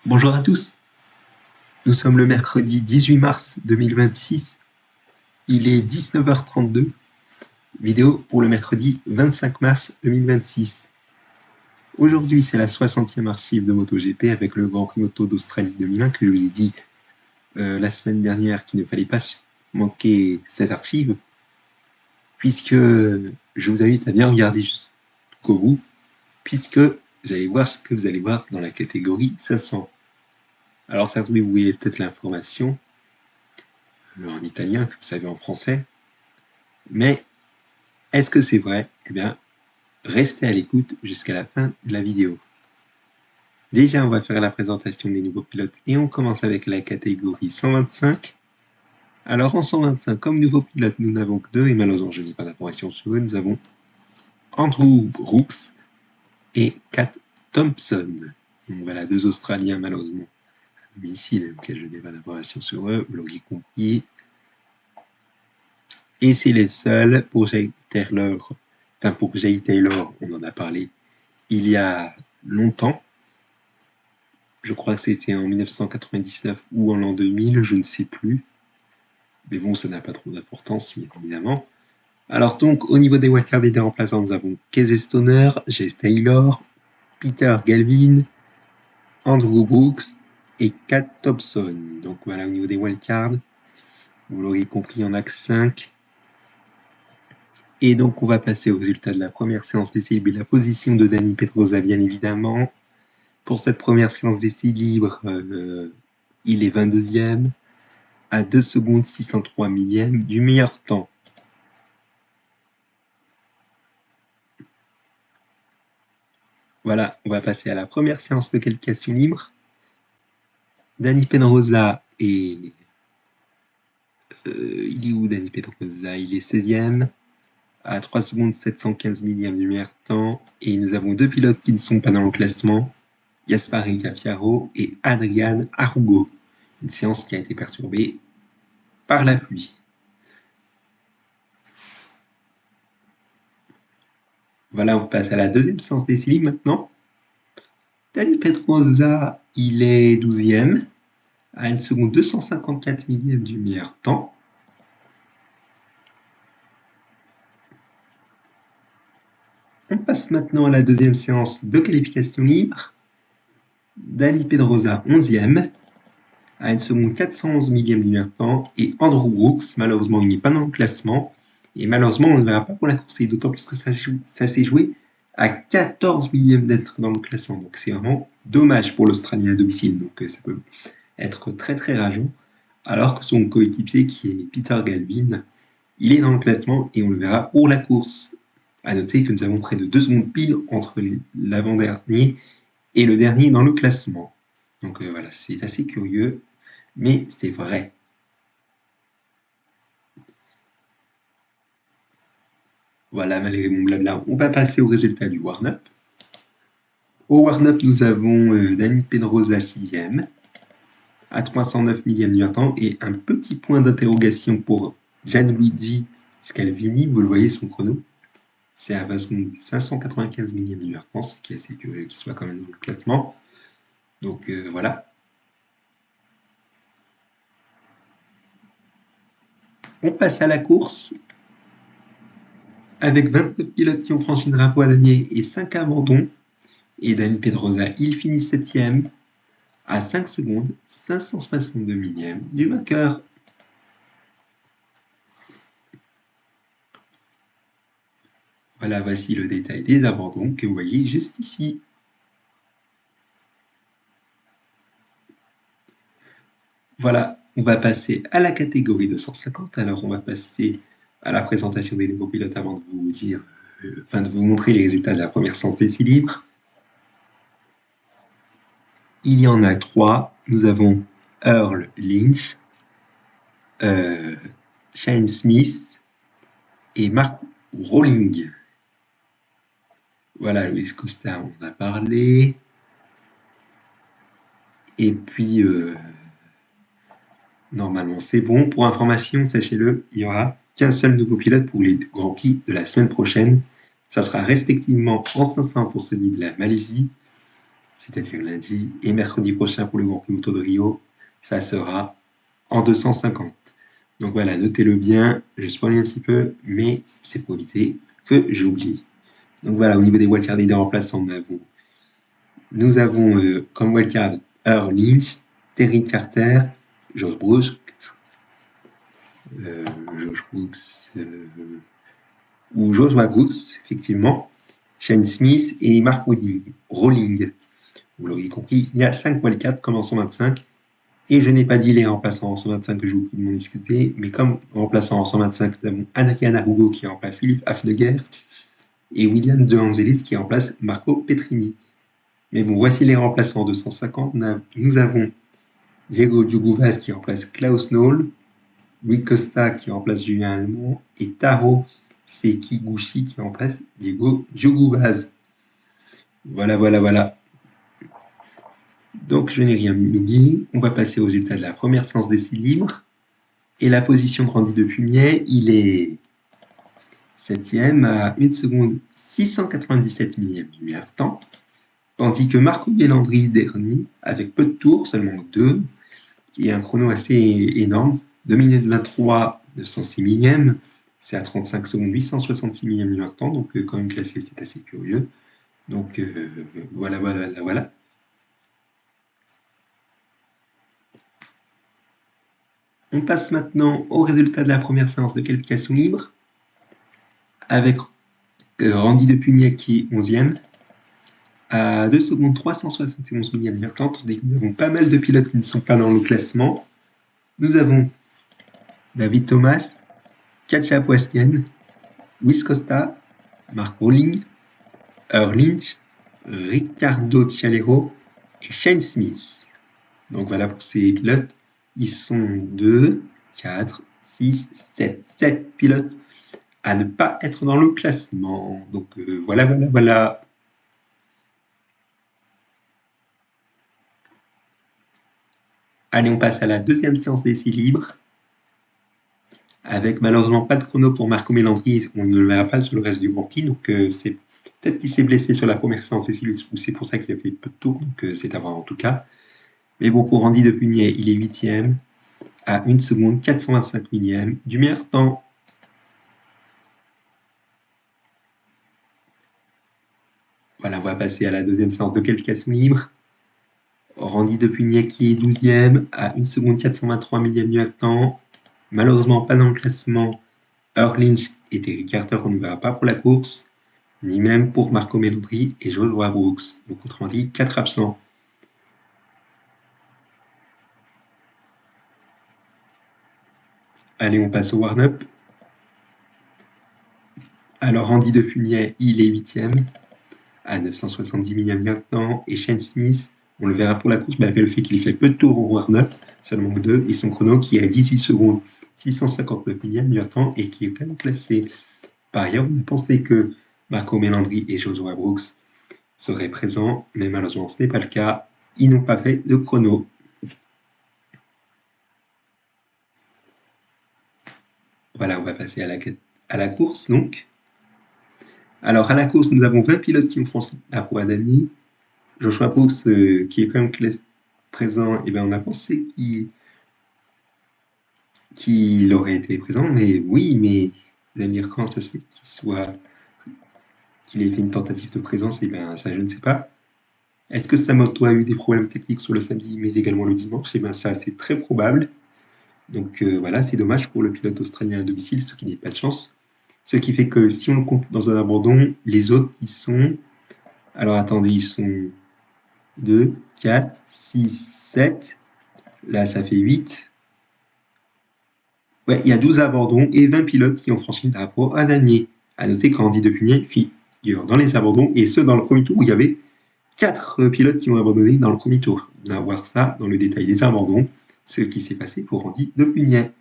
Bonjour à tous, nous sommes le mercredi 18 mars 2026, il est 19h32, vidéo pour le mercredi 25 mars 2026. Aujourd'hui c'est la 60e archive de MotoGP avec le Grand Prix Moto d'Australie 2001 que je vous ai dit la semaine dernière qu'il ne fallait pas manquer cette archive, puisque je vous invite à bien regarder jusqu'au bout, puisque vous allez voir ce que vous allez voir dans la catégorie 500. Alors certains vous voyez peut-être l'information en italien que vous savez en français, mais est-ce que c'est vrai? Eh bien, restez à l'écoute jusqu'à la fin de la vidéo. Déjà, on va faire la présentation des nouveaux pilotes et on commence avec la catégorie 125. Alors en 125, comme nouveau pilote, nous n'avons que deux, et malheureusement je n'ai pas d'informations sur eux, nous avons Andrew Brooks et Kat Thompson. Donc voilà, deux Australiens malheureusement à domicile, auxquels je n'ai pas d'informations sur eux, vous l'aurez compris. Et c'est les seuls pour Jay Taylor. Enfin, pour Jay Taylor, on en a parlé il y a longtemps. Je crois que c'était en 1999 ou en l'an 2000, je ne sais plus. Mais bon, ça n'a pas trop d'importance, bien évidemment. Alors donc, au niveau des wildcards et des remplaçants, nous avons Casey Stoner, Jay Taylor, Peter Galvin, Andrew Brooks et Kat Thompson. Donc voilà, au niveau des wildcards, vous l'aurez compris, il y en a que 5. Et donc, on va passer au résultat de la première séance d'essai libre et la position de Dani Pedrosa, bien évidemment. Pour cette première séance d'essai libre, il est 22e à 2 secondes 603 millièmes du meilleur temps. Voilà, on va passer à la première séance de qualification libre. Dani Pedrosa est... il est où Dani Pedrosa? Il est 16e à 3 secondes 715 millièmes du meilleur temps. Et nous avons deux pilotes qui ne sont pas dans le classement, Gaspare Cafiaro et Adrian Arrugo. Une séance qui a été perturbée par la pluie. Voilà, on passe à la deuxième séance d'essai libre maintenant. Dani Pedrosa, il est 12e à 1 seconde 254 millièmes du meilleur temps. On passe maintenant à la deuxième séance de qualification libre. Dani Pedrosa, 11e à 1 seconde 411 millièmes du meilleur temps. Et Andrew Brooks, malheureusement, il n'est pas dans le classement. Et malheureusement, on ne le verra pas pour la course, d'autant plus que ça s'est joué à 14 millièmes d'être dans le classement. Donc c'est vraiment dommage pour l'Australien à domicile. Donc ça peut être très très rageant. Alors que son coéquipier, qui est Peter Galvin, il est dans le classement et on le verra pour la course. À noter que nous avons près de 2 secondes pile entre l'avant-dernier et le dernier dans le classement. Donc voilà, c'est assez curieux, mais c'est vrai. Voilà, malgré mon blabla, on va passer au résultat du warm-up. Au warm-up, nous avons Dani Pedrosa 6e à 309 millièmes du temps et un petit point d'interrogation pour Gianluigi Scalvini. Vous le voyez, son chrono, c'est à 595 millièmes du temps, ce qui est assez curieux qu'il soit quand même dans le classement. Donc voilà. On passe à la course avec 29 pilotes qui ont franchi le drapeau à damier et 5 abandons. Et Dani Pedrosa, il finit 7e à 5 secondes 562 millièmes du vainqueur. Voilà, voici le détail des abandons que vous voyez juste ici. Voilà, on va passer à la catégorie 250. Alors, on va passer à la présentation des nouveaux pilotes avant de vous dire, de vous montrer les résultats de la première séance d'essai libre. Il y en a 3. Nous avons Earl Lynch, Shane Smith et Mark Rowling. Voilà, Luis Costa, on en a parlé. Et puis, normalement, c'est bon. Pour information, sachez-le, il n'y aura qu'un seul nouveau pilote pour les Grands Prix de la semaine prochaine. Ça sera respectivement en 500 pour celui de la Malaisie c'est-à-dire lundi, et mercredi prochain pour le Grand Prix Moto de Rio, ça sera en 250. Donc voilà, notez-le bien, je spoil un petit peu, mais c'est pour éviter que j'oublie. Donc voilà, au niveau des wildcards et des remplaçants, nous avons comme wildcard Earl Lynch, Terry Carter, Josh Brooks, ou Joshua Brooks, effectivement, Shane Smith et Mark Rolling. Vous l'aurez compris, il y a 5 wildcards comme en 125. Et je n'ai pas dit les remplaçants en 125 que je vous prie de m'en excuser, mais comme remplaçant en 125, nous avons Adrian Hugo qui remplace Philippe Hafneger et William De Angelis qui remplace Marco Petrini. Mais bon, voici les remplaçants en 250. Nous avons Diego Djouguvaz qui remplace Klaus Noll, Rui Costa qui remplace Julien Allemand et Taro Sekiguchi qui remplace Diego Djouguvaz. Voilà. Donc je n'ai rien mis. On va passer au résultat de la première séance d'essai libre. Et la position de Randy Depugnet, il est 7e à 1 seconde 697 millième du meilleur temps. Tandis que Marco Bellandri dernier, avec peu de tours, seulement 2, et un chrono assez énorme, 2 minutes 23 906 millième, c'est à 35 secondes 866 millième du meilleur temps, donc quand même classé, c'est assez curieux. Donc voilà. On passe maintenant au résultat de la première séance de qualification libre, avec Randy Depugnet qui est 11e, à 2 secondes 371 millième du temps, tandis que nous avons pas mal de pilotes qui ne sont pas dans le classement. Nous avons David Thomas, Katja Poesken, Luis Costa, Mark Rolling, Earl Lynch, Ricardo Cialero et Shane Smith. Donc voilà pour ces pilotes. Ils sont 2, 4, 6, 7 pilotes à ne pas être dans le classement. Donc voilà. Allez, on passe à la deuxième séance d'essai libre. Avec malheureusement pas de chrono pour Marco Melandri, on ne le verra pas sur le reste du Grand Prix. Donc c'est peut-être qu'il s'est blessé sur la première séance d'essai libre, c'est pour ça qu'il a fait peu de tours. Donc c'est à voir en tout cas. Mais bon, pour Randy Depugnet, il est 8e à 1 seconde 425 millième du meilleur temps. Voilà, on va passer à la deuxième séance de qualification libre. Randy Depugnet qui est 12e à 1 seconde 423 millième du meilleur temps. Malheureusement pas dans le classement. Earl Lynch et Terry Carter, on ne verra pas pour la course, ni même pour Marco Melandri et Joshua Brooks. Donc autrement dit, 4 absents. Allez, on passe au warm-up. Alors Randy Depugnet, il est 8e à 970 millième du temps, et Shane Smith, on le verra pour la course malgré le fait qu'il fait peu de tours au warm-up, seulement 2, et son chrono qui est à 18 secondes 659 millième du temps et qui est quand même classé. Par ailleurs, on a pensé que Marco Melandri et Joshua Brooks seraient présents, mais malheureusement ce n'est pas le cas. Ils n'ont pas fait de chrono. Voilà, on va passer à la course donc. Alors à la course, nous avons 20 pilotes qui ont franchi la Roue d'Ami. Joshua Brooks, qui est quand même présent, et ben on a pensé qu'il aurait été présent, mais oui, mais vous allez me dire comment ça se fait qu'il ait fait une tentative de présence, et ben ça je ne sais pas. Est-ce que sa moto a eu des problèmes techniques sur le samedi, mais également le dimanche? Et bien ça, c'est très probable. Donc voilà, c'est dommage pour le pilote australien à domicile, ce qui n'est pas de chance. Ce qui fait que si on le compte dans un abandon, les autres, ils sont... Alors attendez, ils sont 2, 4, 6, 7. Là, ça fait 8. Ouais, il y a 12 abandons et 20 pilotes qui ont franchi la Roue à Damier. À noter que Randy Depugnet figure dans les abandons, et ce dans le premier tour où il y avait 4 pilotes qui ont abandonné dans le premier tour. On va voir ça dans le détail des abandons, ce qui s'est passé pour Randy Depugnet.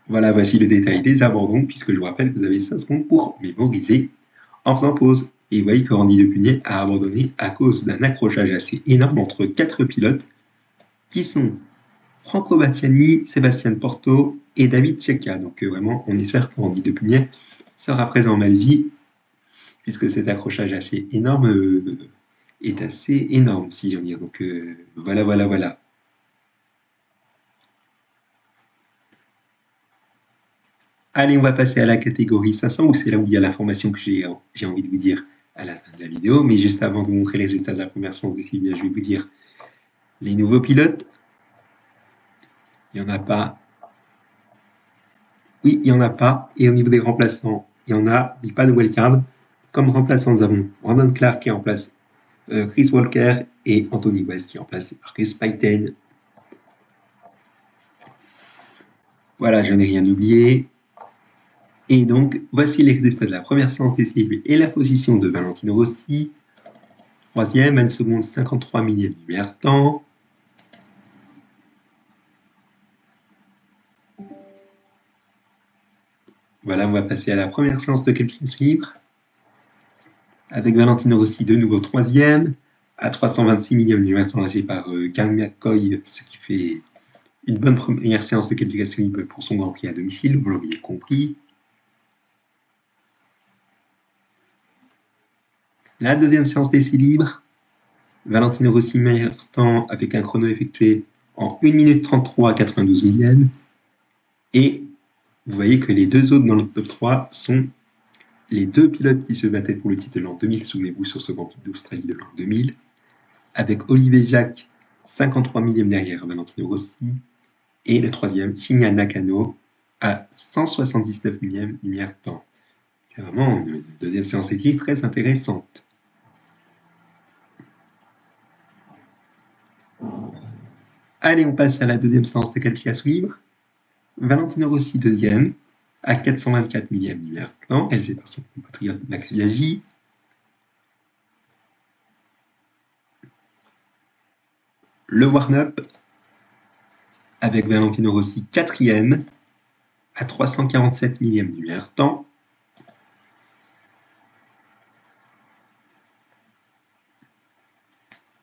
Voilà, voici le détail des abandons, puisque je vous rappelle que vous avez 5 secondes pour mémoriser en faisant pause. Et vous voyez que Randy Depugnet a abandonné à cause d'un accrochage assez énorme entre 4 pilotes, qui sont Franco Battiani, Sébastien Porto et David Checa. Donc vraiment, on espère que Randy Depugnet sera présent en Malaisie puisque cet accrochage assez énorme est assez énorme, si j'en dire. Donc voilà. Allez, on va passer à la catégorie 500, où c'est là où il y a l'information que j'ai envie de vous dire à la fin de la vidéo. Mais juste avant de vous montrer les résultats de la première séance de ciblage, je vais vous dire les nouveaux pilotes. Il n'y en a pas. Oui, il n'y en a pas. Et au niveau des remplaçants, il y en a, mais pas de wildcard. Comme remplaçants, nous avons Brandon Clark qui remplace Chris Walker et Anthony West qui remplace Marcus Payton. Voilà, je n'ai rien oublié. Et donc, voici les résultats de la première séance des cibles et la position de Valentino Rossi. Troisième, 1 seconde 53 millième du meilleur temps. Voilà, on va passer à la première séance de calcul libre. Avec Valentino Rossi de nouveau troisième, à 326 millième du meilleur temps lancé par Gary McCoy, ce qui fait une bonne première séance de qualification libre pour son Grand Prix à domicile, vous l'auriez compris. La deuxième séance d'essai libre, Valentino Rossi meilleur temps avec un chrono effectué en 1 minute 33 92 millième. Et vous voyez que les deux autres dans le top 3 sont les deux pilotes qui se battaient pour le titre de l'an 2000, souvenez-vous, sur ce Grand Prix d'Australie de l'an 2000, avec Olivier Jacques, 53 millième derrière Valentino Rossi, et le troisième, Shinya Nakano, à 179 millième du meilleur temps. C'est vraiment une deuxième séance équipe très intéressante. Allez, on passe à la deuxième séance de qualification libre. Valentino Rossi deuxième, à 424 millième du meilleur temps, élevé par son compatriote Max Biaggi. Le warm-up, avec Valentino Rossi quatrième, à 347 millième du meilleur temps.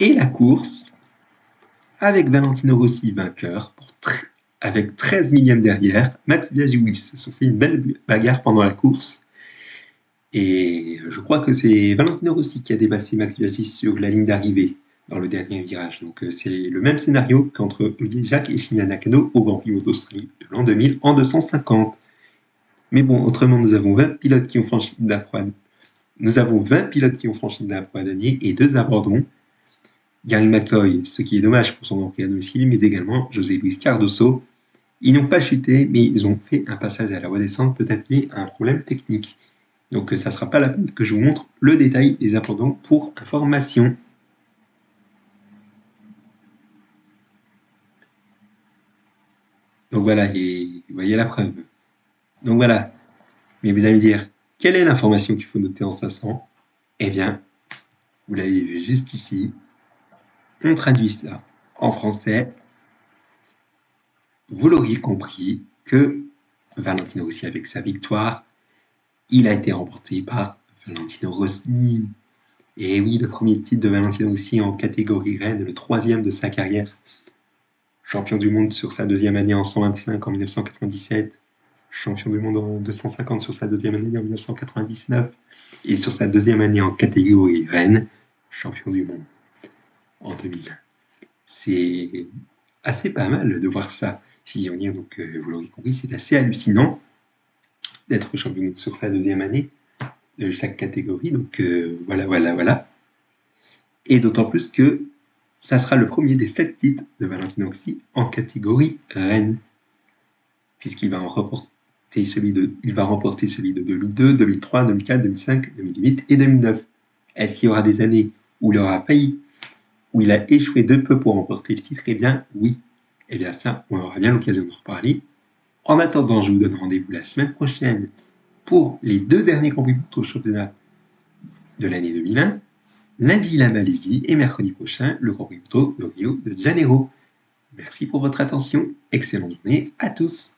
Et la course, avec Valentino Rossi vainqueur, avec 13 millième derrière, Max Biaggi se sont fait une belle bagarre pendant la course. Et je crois que c'est Valentino Rossi qui a dépassé Max Biaggi sur la ligne d'arrivée dans le dernier virage. Donc c'est le même scénario qu'entre Olivier Jacques et Shinya Nakano au Grand Prix d'Australie de l'an 2000 en 250. Mais bon, autrement, nous avons 20 pilotes qui ont franchi la pointe. Nous avons 20 pilotes qui ont franchi la pointe d'année et 2 abandons. Gary McCoy, ce qui est dommage pour son Grand Prix à domicile, mais également José Luis Cardoso. Ils n'ont pas chuté, mais ils ont fait un passage à la redescente, peut-être lié à un problème technique. Donc ça ne sera pas la peine que je vous montre le détail des abandons pour information. Donc voilà, et vous voyez la preuve. Donc voilà, mais vous allez me dire, quelle est l'information qu'il faut noter en 500 ? Eh bien, vous l'avez vu juste ici, on traduit ça en français. Vous l'auriez compris que Valentino Rossi, avec sa victoire, il a été remporté par Valentino Rossi. Et oui, le premier titre de Valentino Rossi en catégorie reine, le troisième de sa carrière. Champion du monde sur sa deuxième année en 125 en 1997, champion du monde en 250 sur sa deuxième année en 1999, et sur sa deuxième année en catégorie reine, champion du monde en 2001. C'est assez pas mal de voir ça. Si on y est, donc vous l'aurez compris, c'est assez hallucinant d'être champion du monde sur sa deuxième année de chaque catégorie. Donc voilà. Et d'autant plus que ça sera le premier des 7 titres de Valentino Rossi en catégorie reine, puisqu'il va remporter celui de 2002, 2003, 2004, 2005, 2008 et 2009. Est-ce qu'il y aura des années où il a échoué de peu pour remporter le titre ? Eh bien oui. Eh bien ça, on aura bien l'occasion de reparler. En attendant, je vous donne rendez-vous la semaine prochaine pour les 2 derniers Grands Prix au championnat de l'année 2001. Lundi, la Malaisie et mercredi prochain, le Grand Prix de Rio de Janeiro. Merci pour votre attention. Excellente journée à tous.